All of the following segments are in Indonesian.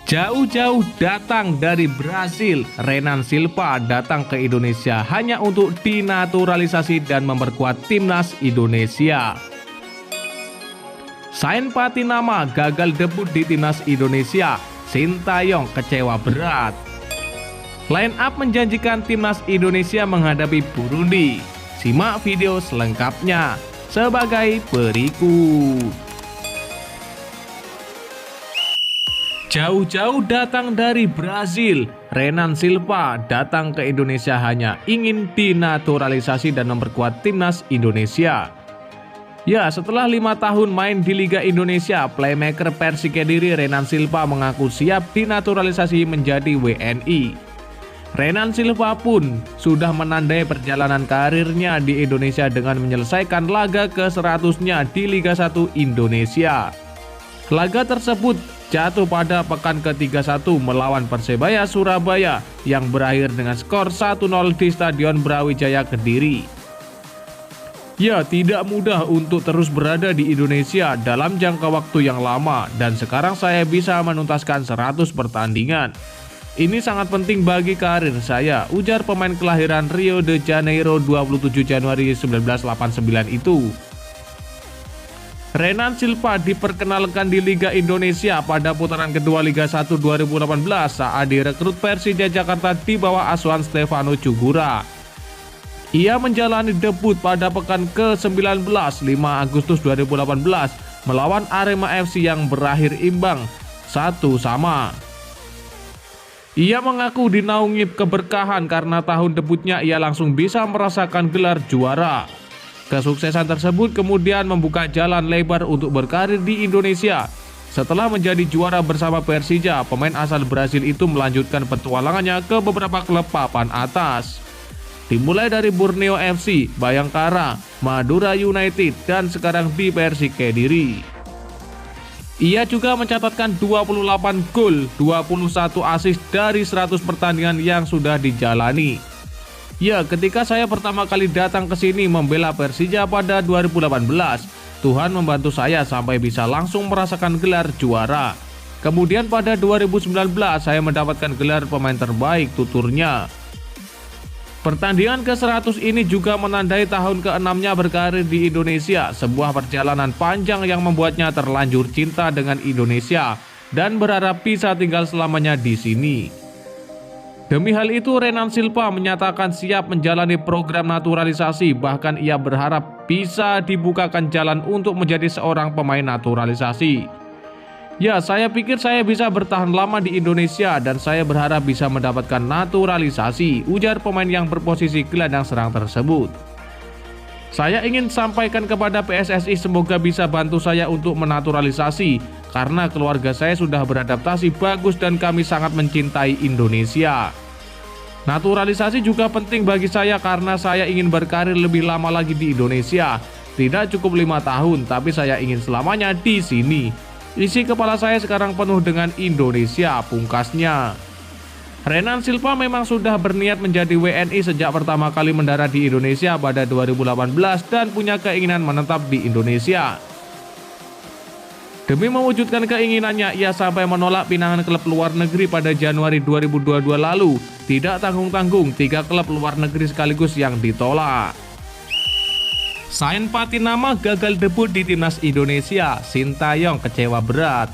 Jauh-jauh datang dari Brasil, Renan Silva datang ke Indonesia hanya untuk dinaturalisasi dan memperkuat timnas Indonesia. Sain Patinama gagal debut di timnas Indonesia, Sintayong kecewa berat. Line up menjanjikan timnas Indonesia menghadapi Burundi. Simak video selengkapnya sebagai berikut. Jauh-jauh datang dari Brasil, Renan Silva datang ke Indonesia hanya ingin dinaturalisasi dan memperkuat timnas Indonesia. Ya, setelah 5 tahun main di Liga Indonesia, playmaker Persik Kediri Renan Silva mengaku siap dinaturalisasi menjadi WNI. Renan Silva pun sudah menandai perjalanan karirnya di Indonesia dengan menyelesaikan laga ke-100-nya di Liga 1 Indonesia. Laga tersebut jatuh pada pekan ke-31 melawan Persebaya Surabaya yang berakhir dengan skor 1-0 di Stadion Brawijaya Kediri. Ya, tidak mudah untuk terus berada di Indonesia dalam jangka waktu yang lama dan sekarang saya bisa menuntaskan 100 pertandingan. Ini sangat penting bagi karir saya, ujar pemain kelahiran Rio de Janeiro 27 Januari 1989 itu. Renan Silva diperkenalkan di Liga Indonesia pada putaran kedua Liga 1 2018 saat direkrut Persija Jakarta di bawah asuhan Stefano Cugura. Ia menjalani debut pada pekan ke-19 5 Agustus 2018 melawan Arema FC yang berakhir imbang 1-1. Ia mengaku dinaungi keberkahan karena tahun debutnya ia langsung bisa merasakan gelar juara. Kesuksesan tersebut kemudian membuka jalan lebar untuk berkarir di Indonesia. Setelah menjadi juara bersama Persija, pemain asal Brasil itu melanjutkan petualangannya ke beberapa klub papan atas. Dimulai dari Borneo FC, Bayangkara, Madura United, dan sekarang di Persik Kediri. Ia juga mencatatkan 28 gol, 21 assist dari 100 pertandingan yang sudah dijalani. Ya, ketika saya pertama kali datang ke sini membela Persija pada 2018, Tuhan membantu saya sampai bisa langsung merasakan gelar juara. Kemudian pada 2019 saya mendapatkan gelar pemain terbaik, tuturnya. Pertandingan ke-100 ini juga menandai tahun ke-6-nya berkarir di Indonesia, sebuah perjalanan panjang yang membuatnya terlanjur cinta dengan Indonesia dan berharap bisa tinggal selamanya di sini. Demi hal itu, Renan Silva menyatakan siap menjalani program naturalisasi, bahkan ia berharap bisa dibukakan jalan untuk menjadi seorang pemain naturalisasi. Ya, saya pikir saya bisa bertahan lama di Indonesia dan saya berharap bisa mendapatkan naturalisasi, ujar pemain yang berposisi gelandang serang tersebut. Saya ingin sampaikan kepada PSSI semoga bisa bantu saya untuk menaturalisasi, karena keluarga saya sudah beradaptasi bagus dan kami sangat mencintai Indonesia. Naturalisasi juga penting bagi saya karena saya ingin berkarir lebih lama lagi di Indonesia. Tidak cukup 5 tahun, tapi saya ingin selamanya di sini. Isi kepala saya sekarang penuh dengan Indonesia, pungkasnya. Renan Silva memang sudah berniat menjadi WNI sejak pertama kali mendarat di Indonesia pada 2018 dan punya keinginan menetap di Indonesia. Demi mewujudkan keinginannya, ia sampai menolak pinangan klub luar negeri pada Januari 2022 lalu. Tidak tanggung-tanggung, 3 klub luar negeri sekaligus yang ditolak. Sain Patinama gagal debut di timnas Indonesia, Sintayong kecewa berat.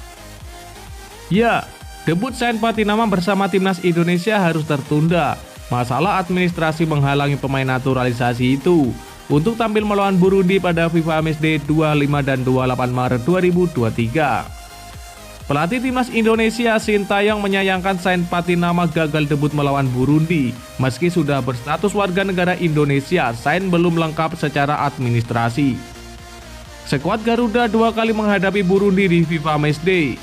Ya, debut Sain Patinama bersama timnas Indonesia harus tertunda. Masalah administrasi menghalangi pemain naturalisasi itu untuk tampil melawan Burundi pada FIFA Matchday 25 dan 28 Maret 2023. Pelatih timnas Indonesia Sintayong menyayangkan Sain Patinama gagal debut melawan Burundi. Meski sudah berstatus warga negara Indonesia, Sain belum lengkap secara administrasi. Skuad Garuda 2 kali menghadapi Burundi di FIFA Matchday.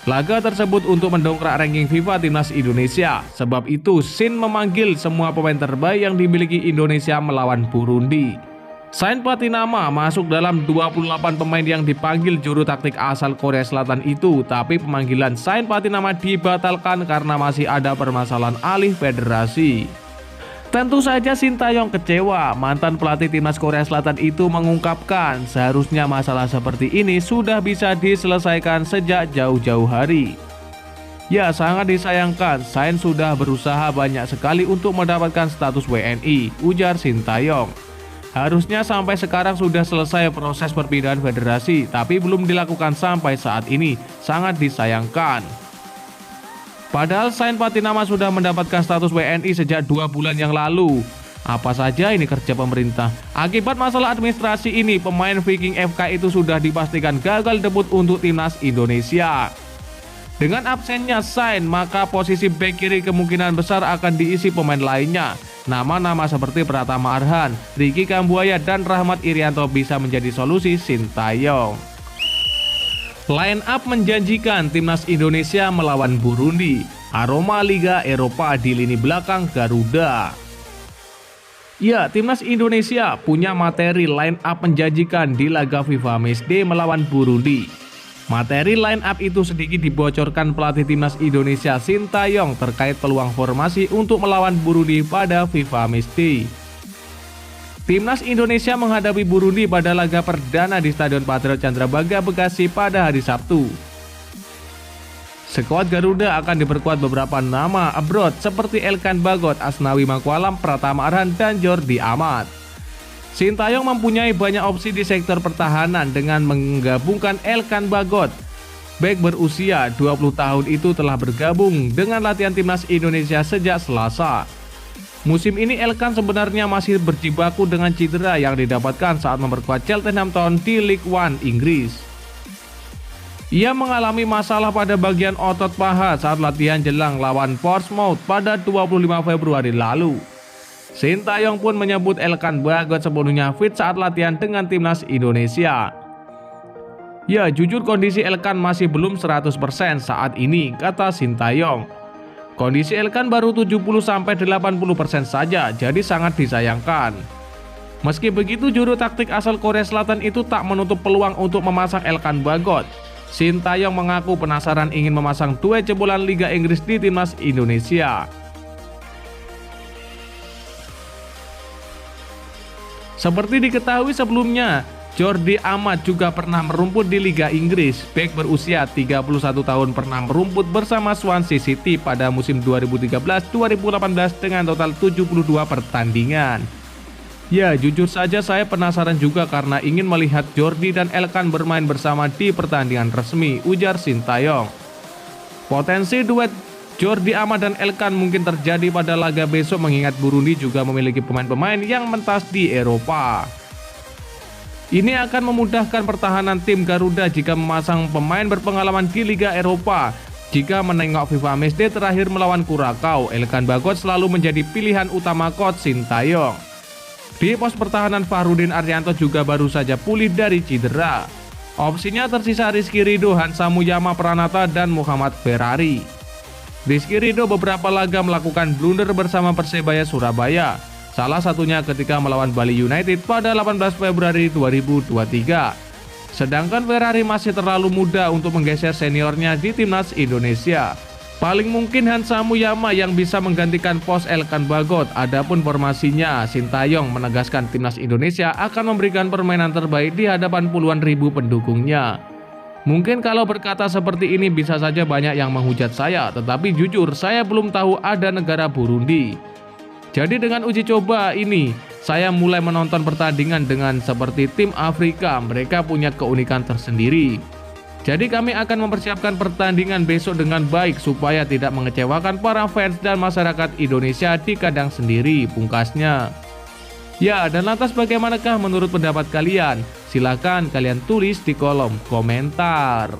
Laga tersebut untuk mendongkrak ranking FIFA timnas Indonesia. Sebab itu, Sin memanggil semua pemain terbaik yang dimiliki Indonesia melawan Burundi. Sain Patinama masuk dalam 28 pemain yang dipanggil juru taktik asal Korea Selatan itu, tapi pemanggilan Sain Patinama dibatalkan karena masih ada permasalahan alih federasi. Tentu saja Sintayong kecewa. Mantan pelatih timnas Korea Selatan itu mengungkapkan seharusnya masalah seperti ini sudah bisa diselesaikan sejak jauh-jauh hari. Ya, sangat disayangkan, Sain sudah berusaha banyak sekali untuk mendapatkan status WNI, ujar Sintayong. Harusnya sampai sekarang sudah selesai proses perpindahan federasi, tapi belum dilakukan sampai saat ini, sangat disayangkan. Padahal Sain Patinama sudah mendapatkan status WNI sejak 2 bulan yang lalu. Apa saja ini kerja pemerintah? Akibat masalah administrasi ini, pemain Viking FK itu sudah dipastikan gagal debut untuk timnas Indonesia. Dengan absennya Sain, maka posisi bek kiri kemungkinan besar akan diisi pemain lainnya. Nama-nama seperti Pratama Arhan, Ricky Kambuaya, dan Rahmat Irianto bisa menjadi solusi Sintayong. Line up menjanjikan timnas Indonesia melawan Burundi. Aroma Liga Eropa di lini belakang Garuda. Ya, timnas Indonesia punya materi line up menjanjikan di laga FIFA Matchday melawan Burundi. Materi line up itu sedikit dibocorkan pelatih timnas Indonesia Sintayong terkait peluang formasi untuk melawan Burundi pada FIFA Matchday. Timnas Indonesia menghadapi Burundi pada laga perdana di Stadion Patriot Candrabaga, Bekasi pada hari Sabtu. Skuad Garuda akan diperkuat beberapa nama abroad seperti Elkan Bagot, Asnawi Mangkualam, Pratama Arhan, dan Jordi Amat. Sintayong mempunyai banyak opsi di sektor pertahanan dengan menggabungkan Elkan Bagot. Bek berusia 20 tahun itu telah bergabung dengan latihan timnas Indonesia sejak Selasa. Musim ini Elkan sebenarnya masih berjibaku dengan cedera yang didapatkan saat memperkuat Cheltenham Town di League One Inggris. Ia mengalami masalah pada bagian otot paha saat latihan jelang lawan Portsmouth pada 25 Februari lalu. Sintayong pun menyebut Elkan Bagot sepenuhnya fit saat latihan dengan timnas Indonesia. Ya, jujur kondisi Elkan masih belum 100% saat ini, kata Sintayong. Kondisi Elkan baru 70-80% saja, jadi sangat disayangkan. Meski begitu, juru taktik asal Korea Selatan itu tak menutup peluang untuk memasang Elkan Bagot. Sintayong mengaku penasaran ingin memasang duet jebolan Liga Inggris di timnas Indonesia. Seperti diketahui sebelumnya, Jordi Amat juga pernah merumput di Liga Inggris. Bek berusia 31 tahun pernah merumput bersama Swansea City pada musim 2013-2018 dengan total 72 pertandingan. Ya, jujur saja saya penasaran juga karena ingin melihat Jordi dan Elkan bermain bersama di pertandingan resmi, ujar Sintayong. Potensi duet Jordi Amat dan Elkan mungkin terjadi pada laga besok mengingat Burundi juga memiliki pemain-pemain yang mentas di Eropa. Ini akan memudahkan pertahanan tim Garuda jika memasang pemain berpengalaman di Liga Eropa. Jika menengok FIFA Matchday terakhir melawan Curacao, Elkan Bagot selalu menjadi pilihan utama coach Sintayong. Di pos pertahanan Fahrudin Arianto juga baru saja pulih dari cedera. Opsinya tersisa Rizky Ridho, Hansa Muyama Pranata, dan Muhammad Ferrari. Rizky Ridho beberapa laga melakukan blunder bersama Persebaya Surabaya, salah satunya ketika melawan Bali United pada 18 Februari 2023. Sedangkan Ferrari masih terlalu muda untuk menggeser seniornya di timnas Indonesia. Paling mungkin Hansa Muyama yang bisa menggantikan pos Elkan Bagot. Adapun formasinya, Sintayong menegaskan timnas Indonesia akan memberikan permainan terbaik di hadapan puluhan ribu pendukungnya. Mungkin kalau berkata seperti ini bisa saja banyak yang menghujat saya, tetapi jujur saya belum tahu ada negara Burundi. Jadi dengan uji coba ini, saya mulai menonton pertandingan dengan seperti tim Afrika, mereka punya keunikan tersendiri. Jadi kami akan mempersiapkan pertandingan besok dengan baik supaya tidak mengecewakan para fans dan masyarakat Indonesia di kandang sendiri, pungkasnya. Ya, dan lantas bagaimanakah menurut pendapat kalian? Silahkan kalian tulis di kolom komentar.